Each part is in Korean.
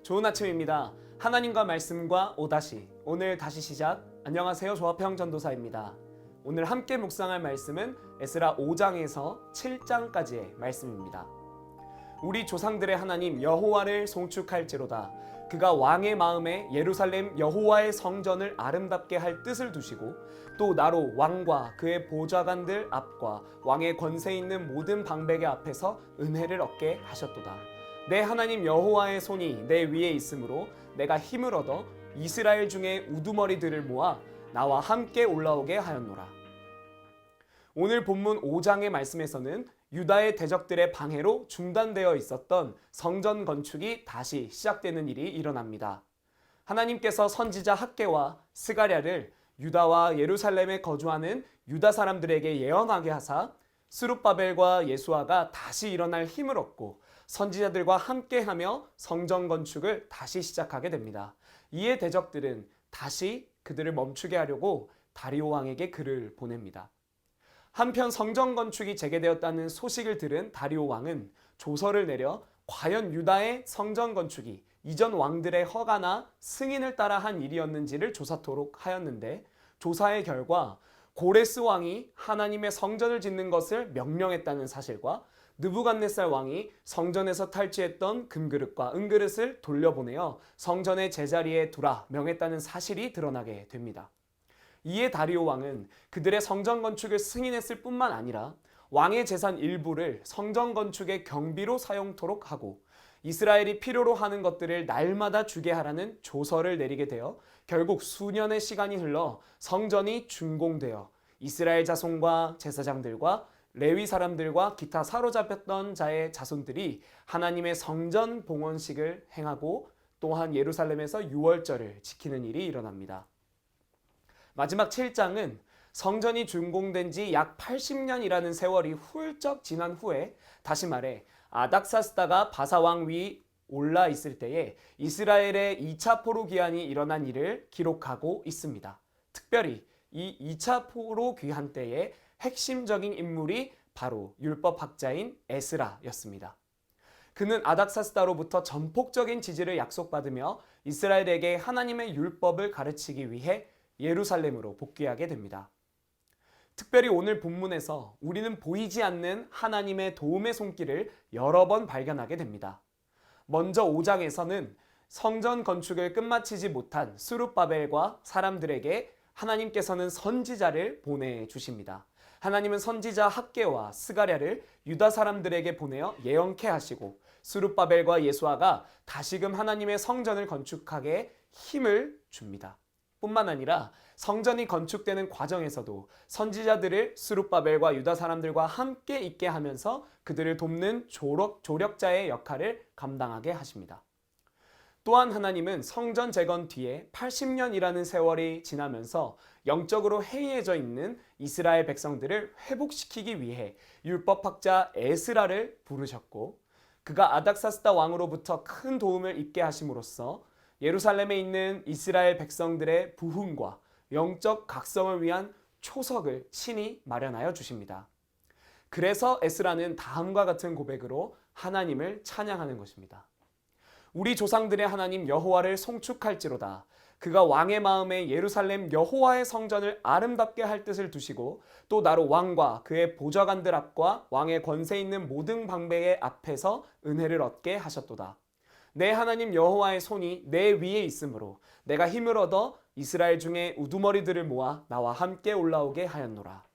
좋은 아침입니다. 하나님과 말씀과 오다시 오늘 다시 시작. 안녕하세요. 조합형 전도사입니다. 오늘 함께 묵상할 말씀은 에스라 5장에서 7장까지의 말씀입니다. 우리 조상들의 하나님 여호와를 송축할지로다. 그가 왕의 마음에 예루살렘 여호와의 성전을 아름답게 할 뜻을 두시고 또 나로 왕과 그의 보좌관들 앞과 왕의 권세 있는 모든 방백의 앞에서 은혜를 얻게 하셨도다. 내 하나님 여호와의 손이 내 위에 있으므로 내가 힘을 얻어 이스라엘 중에 우두머리들을 모아 나와 함께 올라오게 하였노라. 오늘 본문 5장의 말씀에서는 유다의 대적들의 방해로 중단되어 있었던 성전 건축이 다시 시작되는 일이 일어납니다. 하나님께서 선지자 학개와 스가랴를 유다와 예루살렘에 거주하는 유다 사람들에게 예언하게 하사 스룹바벨과 예수아가 다시 일어날 힘을 얻고 선지자들과 함께하며 성전 건축을 다시 시작하게 됩니다. 이에 대적들은 다시 그들을 멈추게 하려고 다리오 왕에게 글을 보냅니다. 한편 성전 건축이 재개되었다는 소식을 들은 다리오 왕은 조서를 내려 과연 유다의 성전 건축이 이전 왕들의 허가나 승인을 따라 한 일이었는지를 조사토록 하였는데 조사의 결과 고레스 왕이 하나님의 성전을 짓는 것을 명령했다는 사실과 느부갓네살 왕이 성전에서 탈취했던 금그릇과 은그릇을 돌려보내어 성전의 제자리에 두라 명했다는 사실이 드러나게 됩니다. 이에 다리오 왕은 그들의 성전 건축을 승인했을 뿐만 아니라 왕의 재산 일부를 성전 건축의 경비로 사용토록 하고 이스라엘이 필요로 하는 것들을 날마다 주게 하라는 조서를 내리게 되어 결국 수년의 시간이 흘러 성전이 준공되어 이스라엘 자손과 제사장들과 레위 사람들과 기타 사로잡혔던 자의 자손들이 하나님의 성전 봉헌식을 행하고 또한 예루살렘에서 유월절을 지키는 일이 일어납니다. 마지막 7장은 성전이 준공된 지 약 80년이라는 세월이 훌쩍 지난 후에 다시 말해 아닥사스다가 바사왕 위 올라 있을 때에 이스라엘의 2차 포로 귀환이 일어난 일을 기록하고 있습니다. 특별히 이 2차 포로 귀환 때에 핵심적인 인물이 바로 율법학자인 에스라였습니다. 그는 아닥사스다로부터 전폭적인 지지를 약속받으며 이스라엘에게 하나님의 율법을 가르치기 위해 예루살렘으로 복귀하게 됩니다. 특별히 오늘 본문에서 우리는 보이지 않는 하나님의 도움의 손길을 여러 번 발견하게 됩니다. 먼저 5장에서는 성전 건축을 끝마치지 못한 스룹바벨과 사람들에게 하나님께서는 선지자를 보내주십니다. 하나님은 선지자 학개와 스가랴를 유다 사람들에게 보내어 예언케 하시고 스룹바벨과 예수아가 다시금 하나님의 성전을 건축하게 힘을 줍니다. 뿐만 아니라 성전이 건축되는 과정에서도 선지자들을 스룹바벨과 유다 사람들과 함께 있게 하면서 그들을 돕는 조력자의 역할을 감당하게 하십니다. 또한 하나님은 성전 재건 뒤에 80년이라는 세월이 지나면서 영적으로 해이해져 있는 이스라엘 백성들을 회복시키기 위해 율법학자 에스라를 부르셨고 그가 아닥사스다 왕으로부터 큰 도움을 입게 하심으로써 예루살렘에 있는 이스라엘 백성들의 부흥과 영적 각성을 위한 초석을 친히 마련하여 주십니다. 그래서 에스라는 다음과 같은 고백으로 하나님을 찬양하는 것입니다. 우리 조상들의 하나님 여호와를 송축할지로다. 그가 왕의 마음에 예루살렘 여호와의 성전을 아름답게 할 뜻을 두시고 또 나로 왕과 그의 보좌관들 앞과 왕의 권세 있는 모든 방백의 앞에서 은혜를 얻게 하셨도다. 내 하나님 여호와의 손이 내 위에 있으므로 내가 힘을 얻어 이스라엘 중에 우두머리들을 모아 나와 함께 올라오게 하였노라.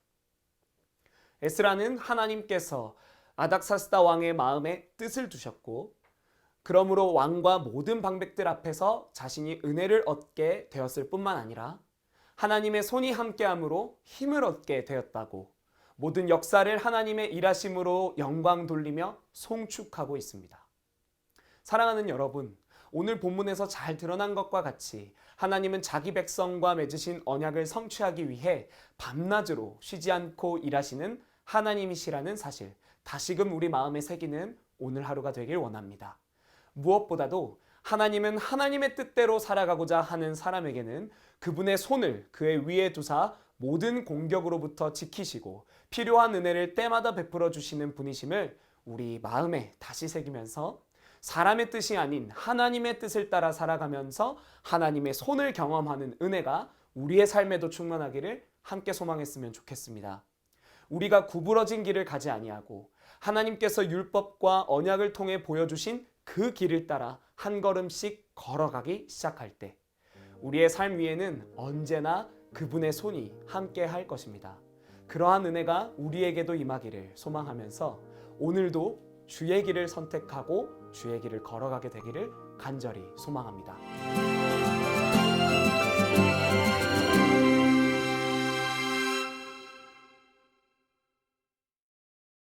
에스라는 하나님께서 아닥사스다 왕의 마음에 뜻을 두셨고 그러므로 왕과 모든 방백들 앞에서 자신이 은혜를 얻게 되었을 뿐만 아니라 하나님의 손이 함께함으로 힘을 얻게 되었다고 모든 역사를 하나님의 일하심으로 영광 돌리며 송축하고 있습니다. 사랑하는 여러분, 오늘 본문에서 잘 드러난 것과 같이 하나님은 자기 백성과 맺으신 언약을 성취하기 위해 밤낮으로 쉬지 않고 일하시는 하나님이시라는 사실, 다시금 우리 마음에 새기는 오늘 하루가 되길 원합니다. 무엇보다도 하나님은 하나님의 뜻대로 살아가고자 하는 사람에게는 그분의 손을 그의 위에 두사 모든 공격으로부터 지키시고 필요한 은혜를 때마다 베풀어 주시는 분이심을 우리 마음에 다시 새기면서 사람의 뜻이 아닌 하나님의 뜻을 따라 살아가면서 하나님의 손을 경험하는 은혜가 우리의 삶에도 충만하기를 함께 소망했으면 좋겠습니다. 우리가 구부러진 길을 가지 아니하고 하나님께서 율법과 언약을 통해 보여주신 그 길을 따라 한 걸음씩 걸어가기 시작할 때 우리의 삶 위에는 언제나 그분의 손이 함께 할 것입니다. 그러한 은혜가 우리에게도 임하기를 소망하면서 오늘도 주의 길을 선택하고 주의 길을 걸어가게 되기를 간절히 소망합니다.